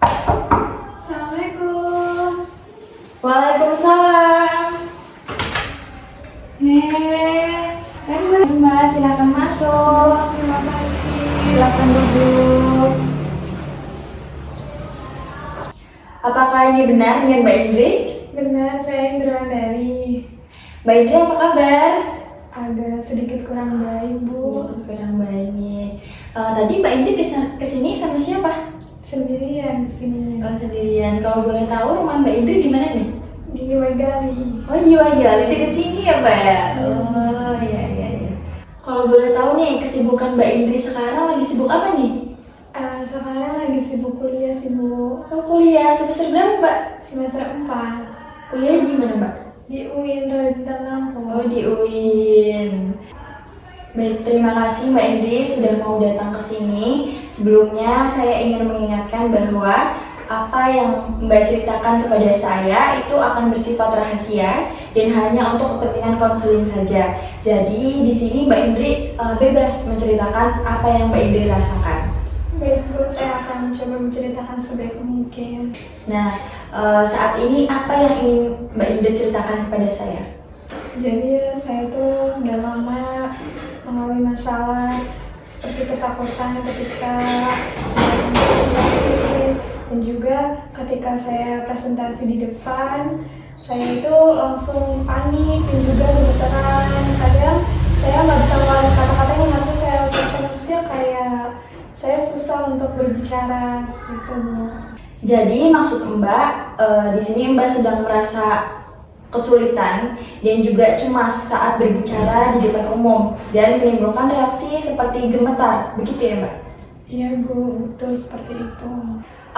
Assalamualaikum. Waalaikumsalam. Mbak, silakan masuk. Terima kasih. Silakan duduk. Apakah ini benar dengan Mbak Indri? Benar, saya Indrandari. Mbak Indri, apa kabar? Ada sedikit kurang baik, Bu. Kurang baik. Tadi Mbak Indri kesini sama siapa? Sendirian di sini. Oh, sendirian. Kalau boleh tahu rumah Mbak Indri di mana nih? Di Wagali. Oh, di Wagali, dekat sini ya, Mbak? Oh, iya. Kalau boleh tahu nih, kesibukan Mbak Indri sekarang lagi sibuk apa nih? Sekarang lagi sibuk kuliah sih, Bu. Oh, kuliah semester berapa, Mbak? Semester 4 Kuliah di mana, Mbak? di UIN Raditya Lampung. Oh, di UIN. Baik, terima kasih Mbak Indri sudah mau datang ke sini. Sebelumnya saya ingin mengingatkan bahwa apa yang Mbak ceritakan kepada saya itu akan bersifat rahasia dan hanya untuk kepentingan konseling saja. Jadi di sini Mbak Indri bebas menceritakan apa yang Mbak Indri rasakan. Baik, Bu, saya akan mencoba menceritakan sebaik mungkin. Nah, saat ini apa yang ingin Mbak Indri ceritakan kepada saya? Jadi saya tuh udah lama mengalami masalah seperti ketakutan ketika saya presentasi, dan juga ketika saya presentasi di depan, saya itu langsung panik dan juga gemeteran. Kadang saya nggak bisa mengeluarkan kata-kata yang harusnya saya ucapkan, maksudnya kayak saya susah untuk berbicara gitu, Bu. Jadi maksud Mbak di sini Mbak sedang merasa kesulitan dan juga cemas saat berbicara di depan umum dan menimbulkan reaksi seperti gemetar, begitu ya Mbak? Iya, Bu, betul seperti itu.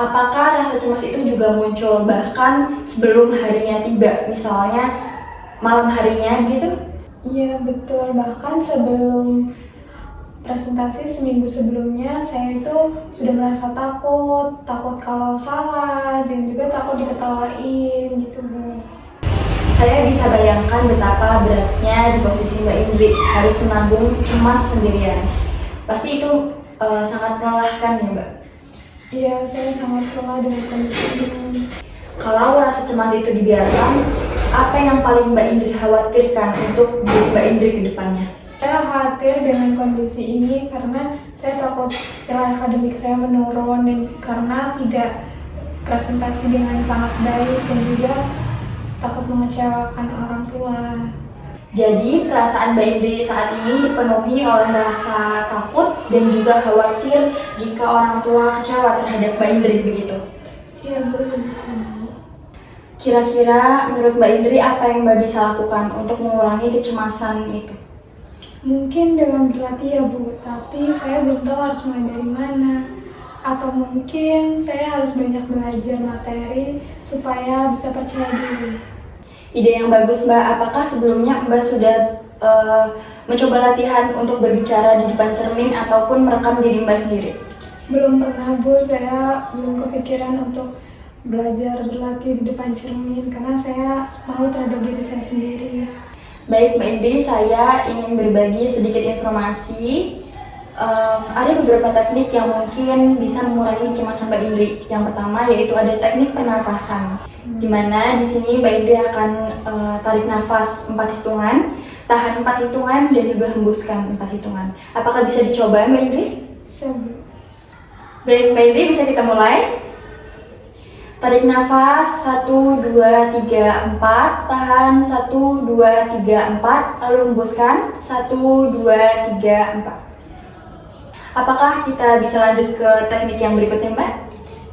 Apakah rasa cemas itu juga muncul bahkan sebelum harinya tiba, misalnya malam harinya begitu? Iya, betul. Bahkan sebelum presentasi seminggu sebelumnya, saya itu sudah merasa takut kalau salah, dan juga takut diketawain gitu, Bu. Saya bisa bayangkan betapa beratnya di posisi Mbak Indri harus menanggung cemas sendirian. Pasti itu sangat melelahkan ya Mbak? Iya, saya sangat lelah dengan kondisi ini. Kalau rasa cemas itu dibiarkan, apa yang paling Mbak Indri khawatirkan untuk diri Mbak Indri ke depannya? Saya khawatir dengan kondisi ini karena saya takut nilai akademik saya menurun, dan karena tidak presentasi dengan sangat baik, dan juga takut mengecewakan orang tua. Jadi perasaan Mbak Indri saat ini dipenuhi oleh rasa takut dan juga khawatir jika orang tua kecewa terhadap Mbak Indri begitu. Iya, Bu. Kira-kira menurut Mbak Indri apa yang Mbak bisa lakukan untuk mengurangi kecemasan itu? Mungkin dengan berlatih ya, Bu, tapi saya belum tahu harus mulai dari mana. Atau mungkin saya harus banyak belajar materi supaya bisa percaya diri. Ide yang bagus Mbak, apakah sebelumnya Mbak sudah mencoba latihan untuk berbicara di depan cermin ataupun merekam diri Mbak sendiri? Belum pernah, Bu, saya belum kepikiran untuk belajar berlatih di depan cermin karena saya malu terhadap diri saya sendiri. Baik Mbak Indri, saya ingin berbagi sedikit informasi. Ada beberapa teknik yang mungkin bisa mengurangi kecemasan Mbak Indri. Yang pertama yaitu ada teknik pernapasan, di mana di sini Mbak Indri akan tarik nafas 4 hitungan, tahan 4 hitungan, dan juga hembuskan 4 hitungan. Apakah bisa dicoba Mbak Indri? Bisa, Bu. Baik Mbak Indri, bisa kita mulai? Tarik nafas 1, 2, 3, 4, tahan 1, 2, 3, 4, lalu hembuskan 1, 2, 3, 4. Apakah kita bisa lanjut ke teknik yang berikutnya Mbak?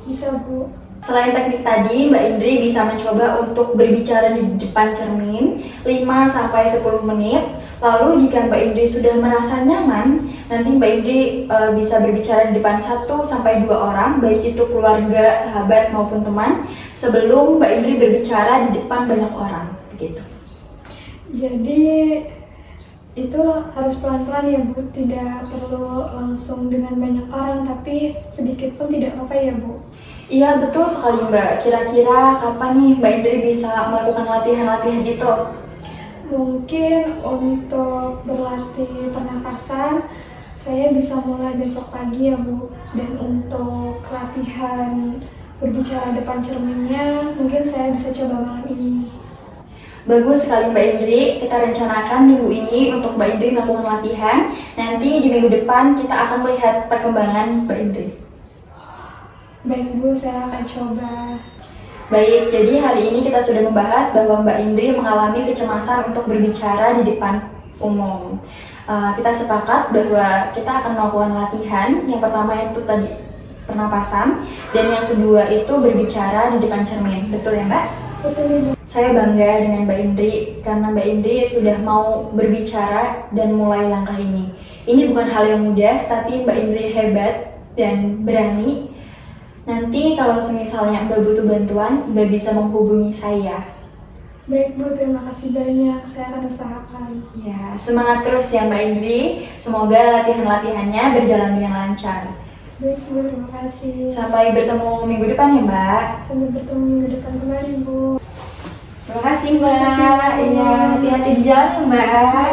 Bisa, Bu. Selain teknik tadi, Mbak Indri bisa mencoba untuk berbicara di depan cermin 5-10 menit. Lalu jika Mbak Indri sudah merasa nyaman, nanti Mbak Indri bisa berbicara di depan 1-2 orang, baik itu keluarga, sahabat maupun teman, sebelum Mbak Indri berbicara di depan banyak orang, begitu. Jadi itu harus pelan-pelan ya, Bu, tidak perlu langsung dengan banyak orang, tapi sedikit pun tidak apa-apa ya, Bu. Iya, betul sekali Mbak. Kira-kira kapan nih Mbak Indri bisa melakukan latihan-latihan itu? Mungkin untuk berlatih pernapasan, saya bisa mulai besok pagi ya, Bu. Dan untuk latihan berbicara depan cerminnya, mungkin saya bisa coba malam ini. Bagus sekali Mbak Indri, kita rencanakan minggu ini untuk Mbak Indri melakukan latihan. Nanti di minggu depan kita akan melihat perkembangan Mbak Indri. Baik Bu, saya akan coba. Baik, jadi hari ini kita sudah membahas bahwa Mbak Indri mengalami kecemasan untuk berbicara di depan umum. Kita sepakat bahwa kita akan melakukan latihan. Yang pertama itu tadi pernapasan, dan yang kedua itu berbicara di depan cermin. Betul ya Mbak? Betul Ibu. Saya bangga dengan Mbak Indri karena Mbak Indri sudah mau berbicara dan mulai langkah ini. Ini bukan hal yang mudah, tapi Mbak Indri hebat dan berani. Nanti kalau misalnya Mbak butuh bantuan, Mbak bisa menghubungi saya. Baik Bu, terima kasih banyak. Saya akan usahakan. Ya, semangat terus ya Mbak Indri. Semoga latihan-latihannya berjalan dengan lancar. Baik Bu, terima kasih. Sampai bertemu minggu depan ya Mbak. Sampai bertemu minggu depan kembali Bu. Terima kasih Mbak. Iya, hati-hati di jalan ya Mbak.